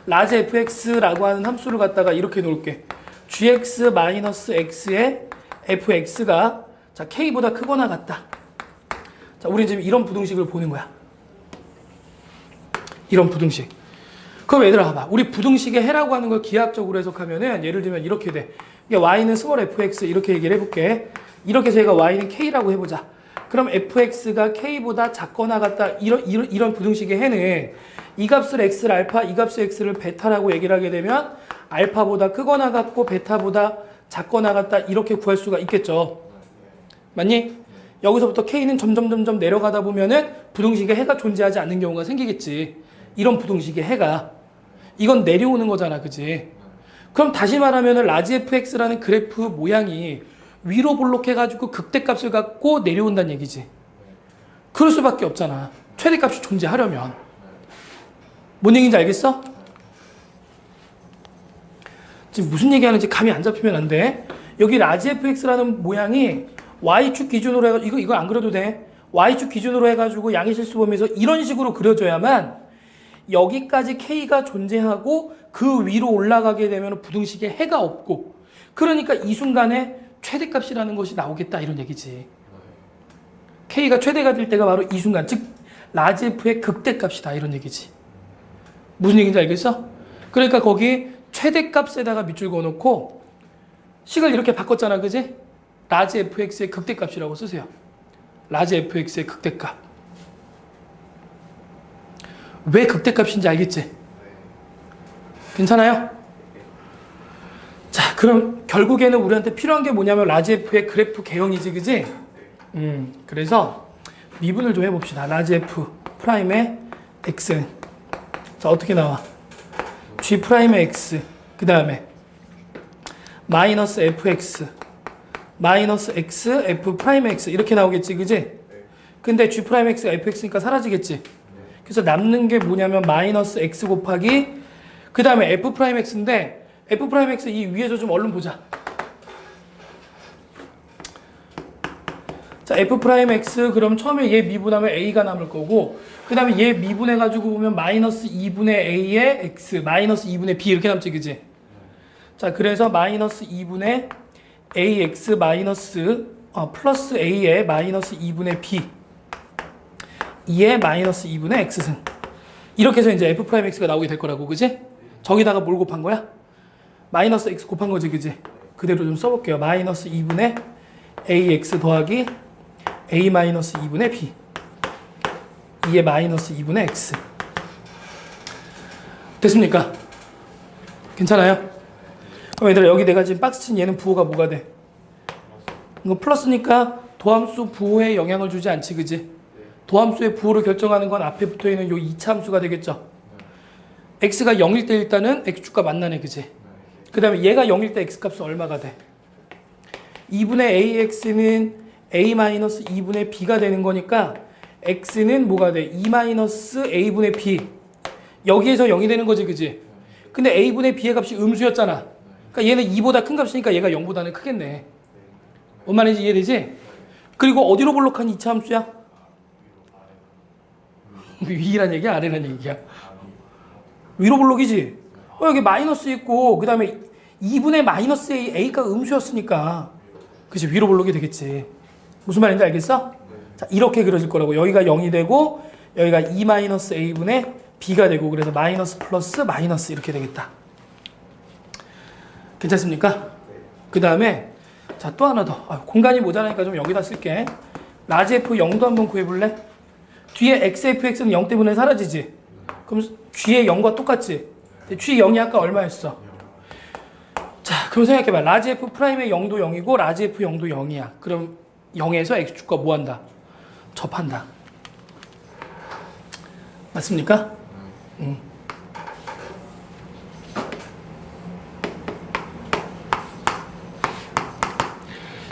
라지 fx라고 하는 함수를 갖다가 이렇게 놓을게. gx-x의 fx가 자, k보다 크거나 같다. 자, 우리 지금 이런 부등식을 보는 거야. 이런 부등식. 그럼 얘들아 봐봐. 우리 부등식의 해라고 하는 걸 기하학적으로 해석하면은 예를 들면 이렇게 돼. y는 스몰 fx 이렇게 얘기를 해볼게. 이렇게 해서 얘가 y는 k라고 해보자. 그럼 fx가 k보다 작거나 같다. 이런 부등식의 해는 이 값을 x를 알파, 이 값을 x를 베타라고 얘기를 하게 되면 알파보다 크거나 같고 베타보다 작거나 같다. 이렇게 구할 수가 있겠죠. 맞니? 여기서부터 k는 점점 내려가다 보면은 부등식의 해가 존재하지 않는 경우가 생기겠지. 이런 부등식의 해가. 이건 내려오는 거잖아, 그지? 그럼 다시 말하면 라지 fx라는 그래프 모양이 위로 볼록해가지고 극대값을 갖고 내려온다는 얘기지. 그럴 수밖에 없잖아. 최대값이 존재하려면. 뭔 얘기인지 알겠어? 지금 무슨 얘기하는지 감이 안 잡히면 안 돼. 여기 라지 fx라는 모양이 y축 기준으로 해가지고 이거 안 그려도 돼. y축 기준으로 해가지고 양의 실수 범위에서 이런 식으로 그려줘야만 여기까지 K가 존재하고 그 위로 올라가게 되면 부등식에 해가 없고 그러니까 이 순간에 최대값이라는 것이 나오겠다 이런 얘기지. K가 최대가 될 때가 바로 이 순간, 즉 라지 F의 극대값이다 이런 얘기지. 무슨 얘기인지 알겠어? 그러니까 거기 최대값에다가 밑줄 그어놓고 식을 이렇게 바꿨잖아, 그지? 라지 fx의 극대값이라고 쓰세요. 라지 fx의 극대값. 왜 극대값인지 알겠지? 괜찮아요? 자, 그럼 결국에는 우리한테 필요한 게 뭐냐면 라지 f의 그래프 개형이지, 그지? 그래서 미분을 좀 해봅시다. 라지 f 프라임의 x. 자, 어떻게 나와? g 프라임의 x. 그 다음에 마이너스 fx 마이너스 x f 프라임의 x 이렇게 나오겠지, 그지? 근데 g 프라임 x가 fx니까 사라지겠지. 그래서 남는 게 뭐냐면 마이너스 x 곱하기 그 다음에 f 프라임 x인데 f 프라임 x 이 위에서 좀 얼른 보자. 자, f 프라임 x 그럼 처음에 얘 미분하면 a가 남을 거고 그 다음에 얘 미분해가지고 보면 마이너스 2분의 a의 x 마이너스 2분의 b 이렇게 남지, 그지? 자, 그래서 마이너스 2분의 ax 마이너스 플러스 a의 마이너스 2분의 b 2의 마이너스 2분의 x승 이렇게 해서 이제 f 프라임 x가 나오게 될 거라고, 그지? 저기다가 뭘 곱한 거야? 마이너스 x 곱한 거지, 그지? 그대로 좀 써볼게요. 마이너스 2분의 ax 더하기 a 마이너스 2분의 b 2의 마이너스 2분의 x 됐습니까? 괜찮아요? 그럼 얘들아 여기 내가 지금 박스 친 얘는 부호가 뭐가 돼? 이거 플러스니까 도함수 부호에 영향을 주지 않지, 그지? 도함수의 부호를 결정하는 건 앞에 붙어있는 요 2차 함수가 되겠죠? x가 0일 때 일단은 x축과 만나네, 그지? 그 다음에 얘가 0일 때 x값은 얼마가 돼? 2분의 ax는 a-2분의 b가 되는 거니까 x는 뭐가 돼? 2-a분의 b 여기에서 0이 되는 거지, 그지? 근데 a분의 b의 값이 음수였잖아. 그러니까 얘는 2보다 큰 값이니까 얘가 0보다는 크겠네. 뭔 말인지 이해되지? 그리고 어디로 볼록한 2차 함수야? 위란 얘기야? 아래란 얘기야? 위로 볼록이지? 여기 마이너스 있고 그 다음에 2분의 마이너스 a가 음수였으니까 그치? 위로 볼록이 되겠지. 무슨 말인지 알겠어? 자, 이렇게 그려질 거라고. 여기가 0이 되고 여기가 2-a분의 b가 되고 그래서 마이너스 플러스 마이너스 이렇게 되겠다. 괜찮습니까? 그 다음에 자, 또 하나 더. 공간이 모자라니까 좀 여기다 쓸게. 라지 f 0도 한번 구해볼래? 뒤에 xfx는 0 때문에 사라지지? 그럼 g의 0과 똑같지? g 0이 아까 얼마였어? 자, 그럼 생각해봐. 라지 f 프라임의 0도 0이고 라지 f 0도 0이야. 그럼 0에서 x축과 뭐 한다? 접한다. 맞습니까?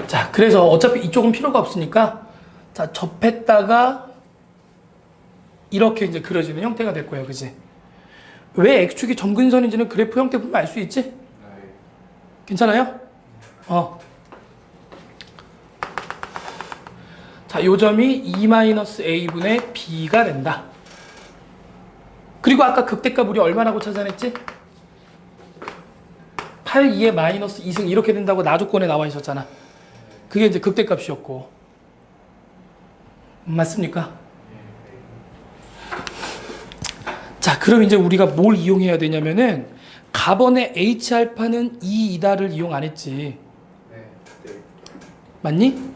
자, 그래서 어차피 이쪽은 필요가 없으니까 자, 접했다가 이렇게 이제 그려지는 형태가 될 거예요, 그지? 왜 x축이 점근선인지는 그래프 형태 보면 알 수 있지? 괜찮아요? 자, 요 점이 2-a분의 b가 된다. 그리고 아까 극대값 우리 얼마라고 찾아냈지? 8, 2의 마이너스 2승 이렇게 된다고 나조건에 나와 있었잖아. 그게 이제 극대값이었고. 맞습니까? 자, 그럼 이제 우리가 뭘 이용해야 되냐면은 가번의 H알파는 2이다를 이용 안 했지. 맞니?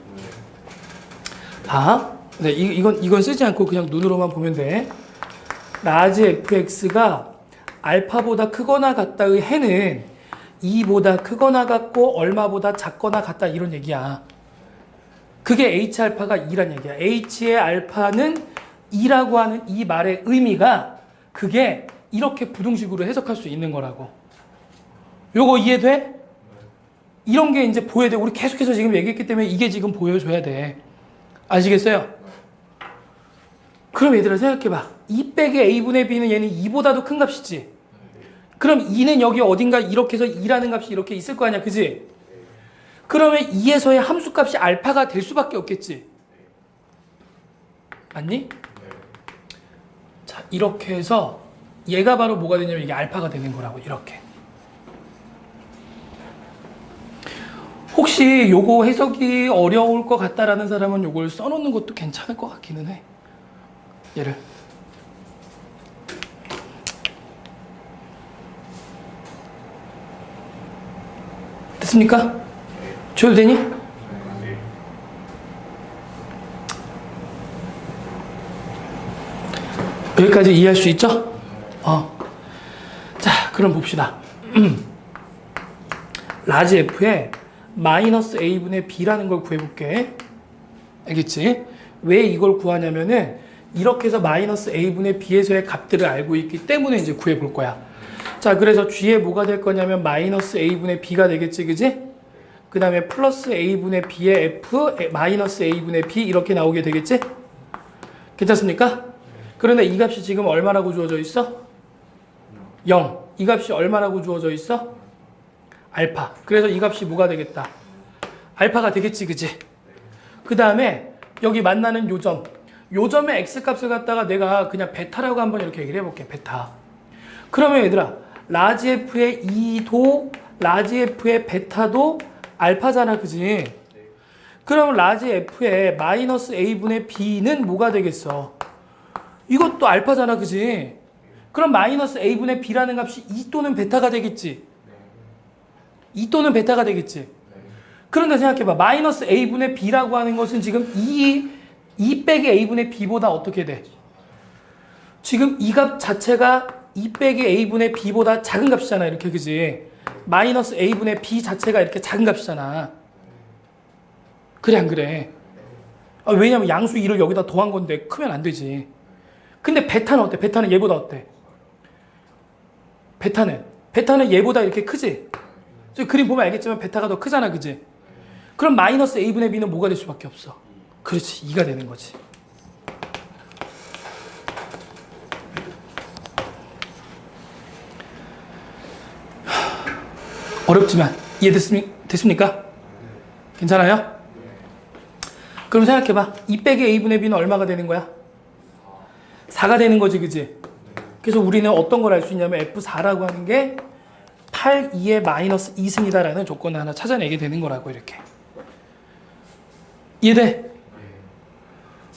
아, 네, 이건 쓰지 않고 그냥 눈으로만 보면 돼. 라지 fx가 알파보다 크거나 같다의 해는 2보다 크거나 같고 얼마보다 작거나 같다 이런 얘기야. 그게 H알파가 2란 얘기야. H의 알파는 2라고 하는 이 말의 의미가 그게 이렇게 부등식으로 해석할 수 있는 거라고. 요거 이해돼? 이런 게 이제 보여야 돼. 우리 계속해서 지금 얘기했기 때문에 이게 지금 보여줘야 돼. 아시겠어요? 그럼 얘들아 생각해봐. 2 빼기 a분의 b는 얘는 2보다도 큰 값이지. 그럼 2는 여기 어딘가 이렇게 해서 2라는 값이 이렇게 있을 거 아니야, 그지? 그러면 2에서의 함수값이 알파가 될 수밖에 없겠지. 맞니? 자, 이렇게 해서 얘가 바로 뭐가 되냐면 이게 알파가 되는 거라고. 이렇게. 혹시 요거 해석이 어려울 것 같다라는 사람은 요걸 써놓는 것도 괜찮을 것 같기는 해. 얘를. 됐습니까? 줘도 되니? 여기까지 이해할 수 있죠? 자, 그럼 봅시다. 라지 F에 마이너스 A분의 B라는 걸 구해볼게. 알겠지? 왜 이걸 구하냐면은 이렇게 해서 마이너스 A분의 B에서의 값들을 알고 있기 때문에 이제 구해볼 거야. 자, 그래서 G에 뭐가 될 거냐면 마이너스 A분의 B가 되겠지, 그지? 그 다음에 플러스 A분의 B의 F, 마이너스 A분의 B 이렇게 나오게 되겠지? 괜찮습니까? 그런데 이 값이 지금 얼마라고 주어져 있어? 0. 이 값이 얼마라고 주어져 있어? 알파. 그래서 이 값이 뭐가 되겠다? 알파가 되겠지, 그지? 그 다음에 여기 만나는 요점. 요점의 x값을 갖다가 내가 그냥 베타라고 한번 이렇게 얘기를 해볼게. 베타. 그러면 얘들아, 라지 F의 2도, 라지 F의 베타도 알파잖아, 그지? 그럼 라지 F의 마이너스 A분의 B는 뭐가 되겠어? 이것도 알파잖아, 그지? 그럼 마이너스 A분의 B라는 값이 2 또는 베타가 되겠지? 2 또는 베타가 되겠지? 그런데 생각해봐. 마이너스 A분의 B라고 하는 것은 지금 2 빼기 A분의 B보다 어떻게 돼? 지금 이 값 자체가 2 빼기 A분의 B보다 작은 값이잖아, 이렇게, 그지? 마이너스 A분의 B 자체가 이렇게 작은 값이잖아. 그래, 안 그래? 왜냐면 양수 2를 여기다 더한 건데 크면 안 되지. 근데 베타는 어때? 베타는 얘보다 어때? 베타는 얘보다 이렇게 크지? 저 그림 보면 알겠지만 베타가 더 크잖아, 그지? 그럼 마이너스 A분의 B는 뭐가 될 수밖에 없어? 그렇지, 2가 되는 거지. 어렵지만 이해됐습니까? 괜찮아요? 그럼 생각해봐. 2 빼기 A분의 B는 얼마가 되는 거야? 4가 되는 거지, 그지? 그래서 우리는 어떤 걸 알 수 있냐면 F4라고 하는 게 8, 2의 마이너스 2승이다라는 조건을 하나 찾아내게 되는 거라고, 이렇게. 이해돼?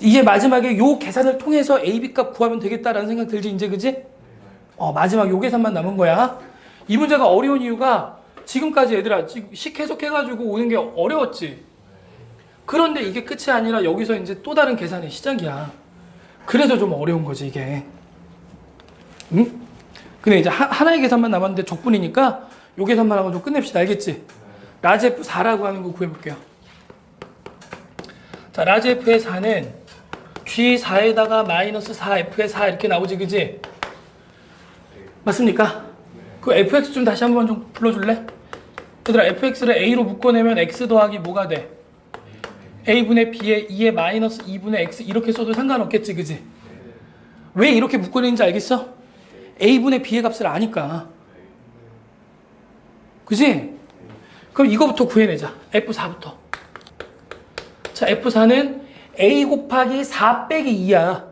이제 마지막에 요 계산을 통해서 AB 값 구하면 되겠다라는 생각 들지, 이제, 그지? 마지막 요 계산만 남은 거야. 이 문제가 어려운 이유가 지금까지 얘들아, 지금 식 해석해가지고 오는 게 어려웠지? 그런데 이게 끝이 아니라 여기서 이제 또 다른 계산의 시작이야. 그래서 좀 어려운 거지, 이게. 응? 근데 이제 하나의 계산만 남았는데 적분이니까 요 계산만 하고 좀 끝냅시다. 알겠지? 라지 F4라고 하는 거 구해볼게요. 자, 라지 F의 4는 G4에다가 마이너스 4F의 4 이렇게 나오지, 그지? 맞습니까? 그 fx 좀 다시 한번 좀 불러줄래? 얘들아, fx를 a로 묶어내면 x 더하기 뭐가 돼? a분의 b에 2의 마이너스 2분의 x 이렇게 써도 상관없겠지, 그지? 왜 이렇게 묶어내는지 알겠어? a분의 b의 값을 아니까. 그지? 그럼 이거부터 구해내자. f4부터. 자, f4는 a 곱하기 4 빼기 2야.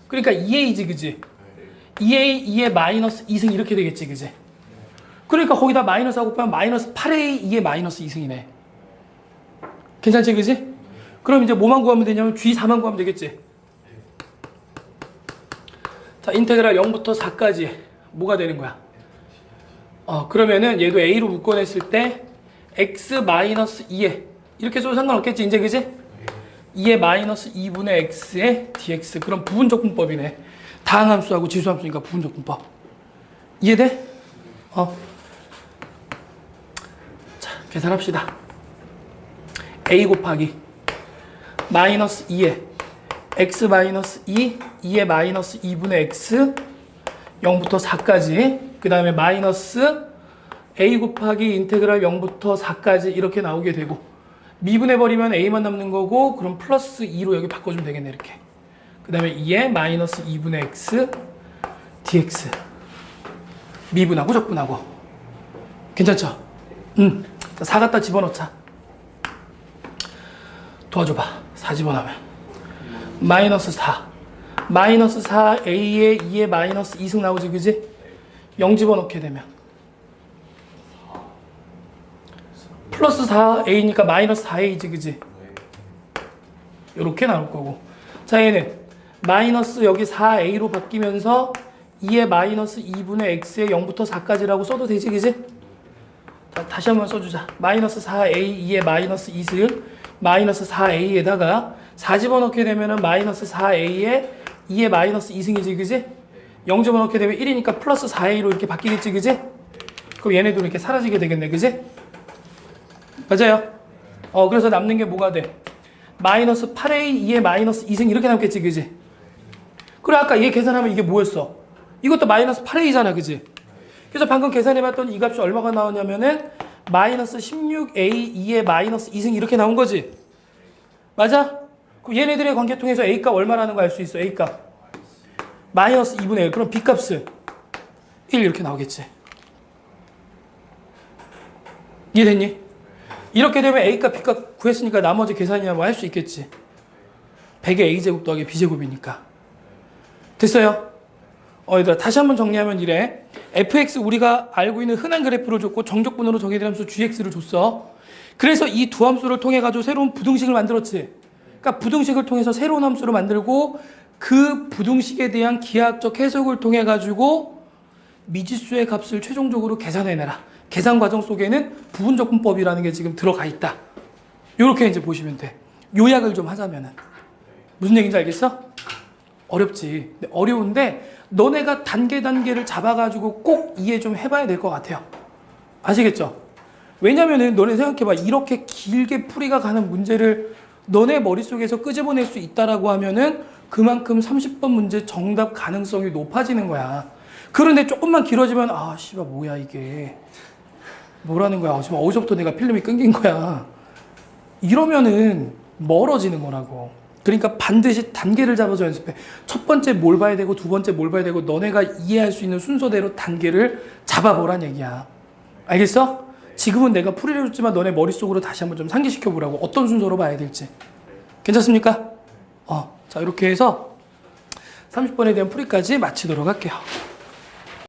그러니까 2a지, 그지? 2a, 2의 마이너스 2승 이렇게 되겠지, 그지? 그러니까 거기다 마이너스 하고 곱하면 마이너스 8a, 2의 마이너스 2승이네. 괜찮지, 그지? 그럼 이제 뭐만 구하면 되냐면 G4만 구하면 되겠지? 자, 인테그랄 0부터 4까지 뭐가 되는 거야? 그러면은 얘도 a로 묶어냈을 때 x 마이너스 2에 이렇게 써도 상관없겠지, 이제, 그지? 2의 마이너스 2분의 x의 dx. 그럼 부분적분법이네. 다항함수하고 지수함수니까 부분적분법. 이해돼? 자, 계산합시다. a 곱하기 마이너스 2에 x 마이너스 2, 2의 마이너스 2분의 x 0부터 4까지 그 다음에 마이너스 a 곱하기 인테그랄 0부터 4까지 이렇게 나오게 되고 미분해버리면 a만 남는 거고 그럼 플러스 2로 여기 바꿔주면 되겠네, 이렇게. 그 다음에 2에 마이너스 2분의 x dx 미분하고 적분하고 괜찮죠? 자, 4 갖다 집어넣자. 도와줘봐. 4 집어넣으면 마이너스 4 마이너스 4a에 2에 마이너스 2승 나오지, 그지? 0 집어넣게 되면 플러스 4a니까 마이너스 4a지, 그지? 요렇게 나올 거고. 자, 얘는 마이너스 여기 4a로 바뀌면서 2에 마이너스 2분의 x에 0부터 4까지라고 써도 되지, 그지? 자, 다시 한번 써주자. 마이너스 4a 2에 마이너스 2승 마이너스 4a에다가 4 집어넣게 되면은 마이너스 4a에 2에 마이너스 2승이지, 그지? 0 집어넣게 되면 1이니까 플러스 4a로 이렇게 바뀌겠지, 그지? 그럼 얘네도 이렇게 사라지게 되겠네, 그지? 맞아요? 그래서 남는 게 뭐가 돼? 마이너스 8a 2에 마이너스 2승 이렇게 남겠지, 그지? 그래, 아까 얘 계산하면 이게 뭐였어? 이것도 마이너스 8a잖아, 그지? 그래서 방금 계산해봤더니 이 값이 얼마가 나오냐면은 마이너스 16a 2에 마이너스 2승 이렇게 나온 거지? 맞아? 그럼 얘네들의 관계 통해서 a값 얼마라는 거 알 수 있어, a값. 마이너스 2분의 1. 그럼 b값은 1 이렇게 나오겠지. 이해됐니? 이렇게 되면 a값, b값 구했으니까 나머지 계산이야 뭐 할 수 있겠지. 100의 a제곱 더하기 b제곱이니까. 됐어요? 얘들아 다시 한번 정리하면 이래. fx 우리가 알고 있는 흔한 그래프를 줬고 정적분으로 정의된 함수 gx를 줬어. 그래서 이 두 함수를 통해 가지고 새로운 부등식을 만들었지. 그러니까 부등식을 통해서 새로운 함수를 만들고 그 부등식에 대한 기하학적 해석을 통해 가지고 미지수의 값을 최종적으로 계산해내라. 계산 과정 속에는 부분적분법이라는 게 지금 들어가 있다. 이렇게 이제 보시면 돼. 요약을 좀 하자면은 무슨 얘기인지 알겠어? 어렵지. 어려운데 너네가 단계를 잡아가지고 꼭 이해 좀 해봐야 될 것 같아요. 아시겠죠? 왜냐면은 너네 생각해봐. 이렇게 길게 풀이가 가는 문제를 너네 머릿속에서 끄집어낼 수 있다라고 하면은 그만큼 30번 문제 정답 가능성이 높아지는 거야. 그런데 조금만 길어지면 씨발 뭐야 이게. 뭐라는 거야. 지금 어디서부터 내가 필름이 끊긴 거야. 이러면은 멀어지는 거라고. 그러니까 반드시 단계를 잡아서 연습해. 첫 번째 뭘 봐야 되고 두 번째 뭘 봐야 되고 너네가 이해할 수 있는 순서대로 단계를 잡아보란 얘기야. 알겠어? 지금은 내가 풀이를 줬지만 너네 머릿속으로 다시 한번 좀 상기시켜 보라고. 어떤 순서로 봐야 될지. 괜찮습니까? 자, 이렇게 해서 30번에 대한 풀이까지 마치도록 할게요.